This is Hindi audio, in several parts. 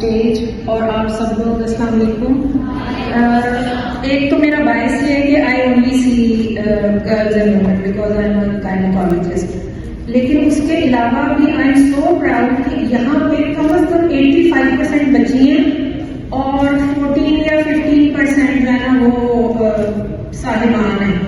स्टेज और आप सब लोग, अस्सलाम वालेकुम। एक तो मेरा बायस ये है कि I only see girls and women because I am a gynaecologist, लेकिन उसके अलावा भी आई एम सो प्राउड कि यहाँ पे कम से कम 85% बच्ची हैं और 14 या 15% जो है ना वो साहिबान हैं,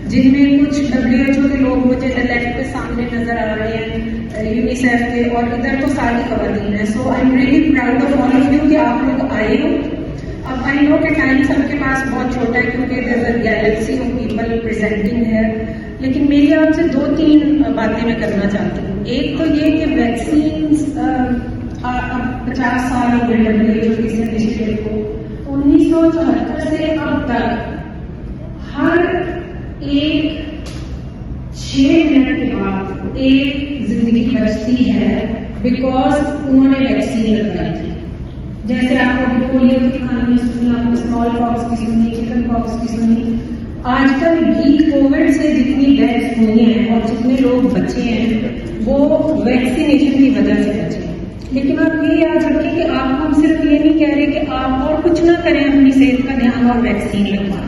जिनमें कुछ WHO के लोग मुझे लेफ्ट पे सामने नजर आ रहे हैं, यूनिसेफ के, और इधर तो सारी खवातीन है। So I am really proud of all of you कि आप लोग आए हो। अब आई नो कि टाइम सबके पास बहुत छोटा है क्योंकि there is a galaxy of people presenting है, लेकिन मेरी आपसे 2-3 बातें मैं करना चाहती हूँ। एक तो ये कि वैक्सीन अब 50 साल हो गए WHO इस इनिशिएटिव को। 1974 से अब तक हर एक 6 मिनट के बाद एक जिंदगी बचती है बिकॉज उन्होंने वैक्सीन लगाई थी। जैसे आपको पोलियो की कहानी सुनी, आपको स्मॉल पॉक्स की सुनी, चिकन पॉक्स की सुनी। आजकल भी कोविड से जितनी डेथ्स हुई हैं और जितने लोग बचे हैं वो वैक्सीनेशन की वजह से बचे हैं। लेकिन आप ये याद रखें कि आपको हम सिर्फ ये नहीं कह रहे कि आप और कुछ ना करें अपनी सेहत का ध्यान और वैक्सीन लगवाएं।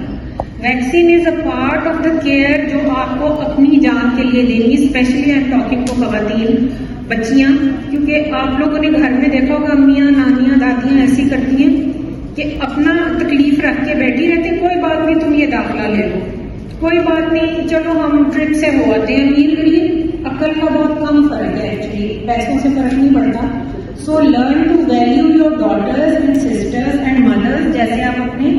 Vaccine is a part of the care जो आपको अपनी जान के लिए लेनी, specially I am talking to खवातीन, बच्चियां, क्योंकि आप लोगों ने घर में देखा होगा अम्मियां, नानियां, दादियां ऐसी करती हैं कि अपना तकलीफ रख के बैठी रहती है, कोई बात नहीं तुम ये दाखिला ले लो, कोई बात नहीं चलो हम ट्रिप से हो आते हैं। अमीर गरीब अक्ल का बहुत कम फर्क है, एक्चुअली पैसों से फर्क नहीं पड़ता। So learn to value your daughters and sisters and mothers, जैसे आप अपने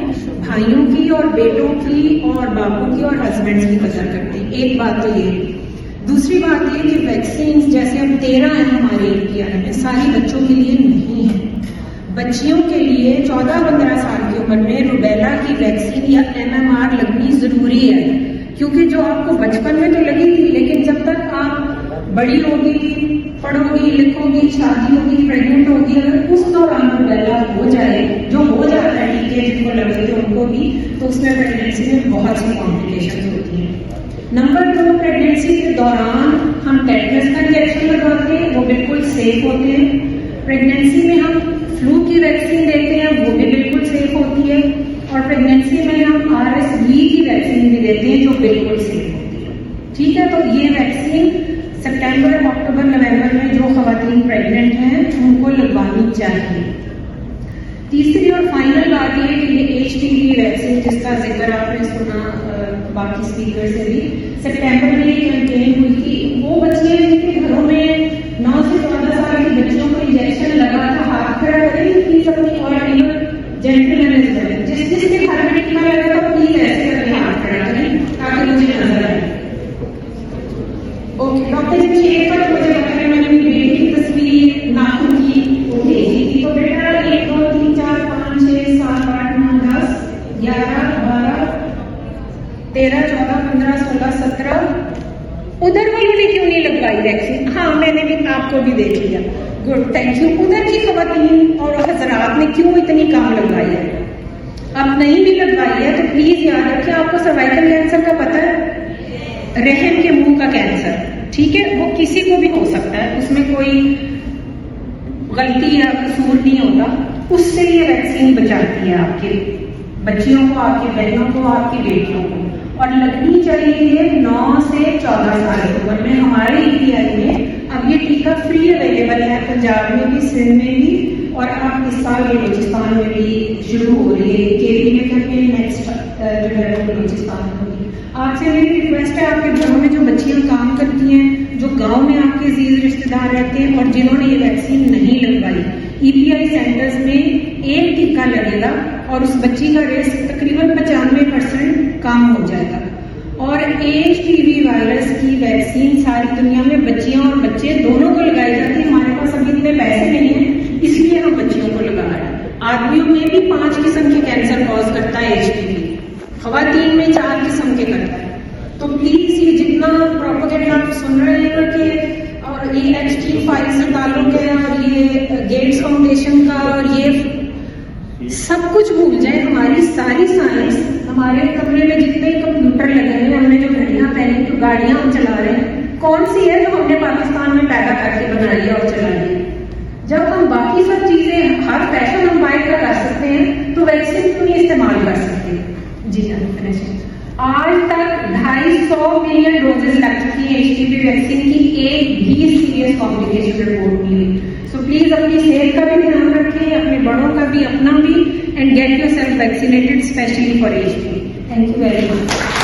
भाइयों की और बेटों की और बापों की और हस्बैंड्स की कदर करते हैं। एक बात तो ये। दूसरी बात ये कि वैक्सीन जैसे अब 13 हैं हमारे इंडिया में, सारी बच्चों के लिए नहीं है। बच्चियों के लिए 14-15 साल की उम्र में रुबेला की वैक्सीन या MMR लगनी जरूरी है, क्योंकि जो आपको बचपन में तो लगी थी, लेकिन जब तक आप बड़ी होगी, पढ़ोगी, लिखोगी, शादी होगी, प्रेग्नेंट होगी, अगर उस दौरान रुबेला हो जाए, जो हो जाता है टीके जिनको लगे थे उनको भी, तो उसमें प्रेगनेंसी में बहुत सी कॉम्प्लिकेशन होती हैं। नंबर 2, प्रेगनेंसी के दौरान हम टेटनस का इंजेक्शन लगाते हैं, वो बिल्कुल सेफ होते हैं। प्रेगनेंसी में हम फ्लू की वैक्सीन देते हैं, वो भी बिल्कुल सेफ होती है। और प्रेगनेंसी में हम RSV की वैक्सीन भी देते हैं, जो बिल्कुल सेफ होती है। ठीक है, तो ये वैक्सीन सितंबर, अक्टूबर, नवंबर में जो खवातीन प्रेग्नेंट हैं उनको लगवानी चाहिए। तीसरी और फाइनल बात ये कि ये HPV वैक्सीन जिसका जिक्र आपने सुना बाकी स्पीकर से भी, सितंबर में ये कैंपेन हुई थी। वो बच्चे जिनके घरों में 9 से 14 साल की बच्चियों को इंजेक्शन लगा था, हाथ खड़ा करें प्लीज अपनी, और जेंटलमैन करें, जिसके घर में टीका लगा था प्लीज ऐसे करके हाथ खड़ा करें ताकि मुझे नजर आए। ओके, डॉक्टर जी 6 पर मुझे लगता है मैंने अपनी बेटी की तस्वीर नाखून की वो भेजी थी। तो बेटा 1, 2, 3, 4, 5, 6, 7, 8, 9, 10, 11, 12, 13, 14, 15, 16, 17। उधर वालों ने क्यों नहीं लगवाई वैक्सीन? हाँ, मैंने भी आपको भी देख लिया, गुड, थैंक यू। उधर की खवातीन और हजरात ने क्यों इतनी कम लगवाई है? अब नहीं भी लगवाई है तो प्लीज याद रखिए, आपको सर्वाइकल कैंसर का पता है, रहम के मुंह का कैंसर, ठीक है, वो किसी को भी हो सकता है, उसमें कोई गलती या कसूर नहीं होता। उससे ये वैक्सीन बचाती है आपके बच्चियों को, आपकी बहनों को, आपकी बेटियों को, और लगनी चाहिए 9 से 14 साल की उम्र में। हमारे इंडिया में अब ये टीका फ्री अवेलेबल है, पंजाब में भी, सिंध में भी, और अब इस साल बलूचिस्तान में भी शुरू हो रही है। केवी में करके नेक्स्ट जो है बलूचिस्तान में होगी। आपसे मेरी रिक्वेस्ट है, आपके घरों में जो बच्चियां काम करती हैं, जो गांव में आपके अजीज रिश्तेदार रहते हैं और जिन्होंने ये वैक्सीन नहीं लगवाई, EPI सेंटर्स में एक टीका लगेगा और उस बच्ची का रिस्क तकरीबन 95% कम हो जाएगा। और HPV वायरस की वैक्सीन सारी दुनिया में बच्चियां और बच्चे दोनों को लगाई जाती है। हमारे पास अभी इतने पैसे नहीं है, इसलिए हम बच्चियों को लगा रहे हैं। आदमियों में भी 5 किस्म के कैंसर कॉज करता है HPV, खवातीन में 4 किस्म के करता है। तो प्लीज ये जितना प्रोपेगेंडा आप सुन रहे हैं कि और ये HT5 से ताल्लुक है और ये गेट्स फाउंडेशन का और ये सब कुछ भूल जाए। हमारी सारी साइंस, हमारे कमरे में जितने कंप्यूटर लगे हैं, हमने जो घड़ियां पहनी, जो गाड़ियां हम चला रहे हैं, कौन सी है जो हमने पाकिस्तान में पैदा करके बनाई है और चलाई है? जब हम बाकी सब चीजें हर फैशन हम बाय कर सकते हैं तो वैक्सीन क्यों नहीं इस्तेमाल कर सकते? जी हाँ, आज तक 250 मिलियन डोजेस लग चुकी है HPV वैक्सीन की, एक भी सीरियस कॉम्प्लिकेशन रिपोर्ट नहीं हुई। सो प्लीज अपनी सेहत का भी ध्यान रखें, अपने बड़ों का भी, अपना भी, and get yourself vaccinated specially for HPV। Thank you very much.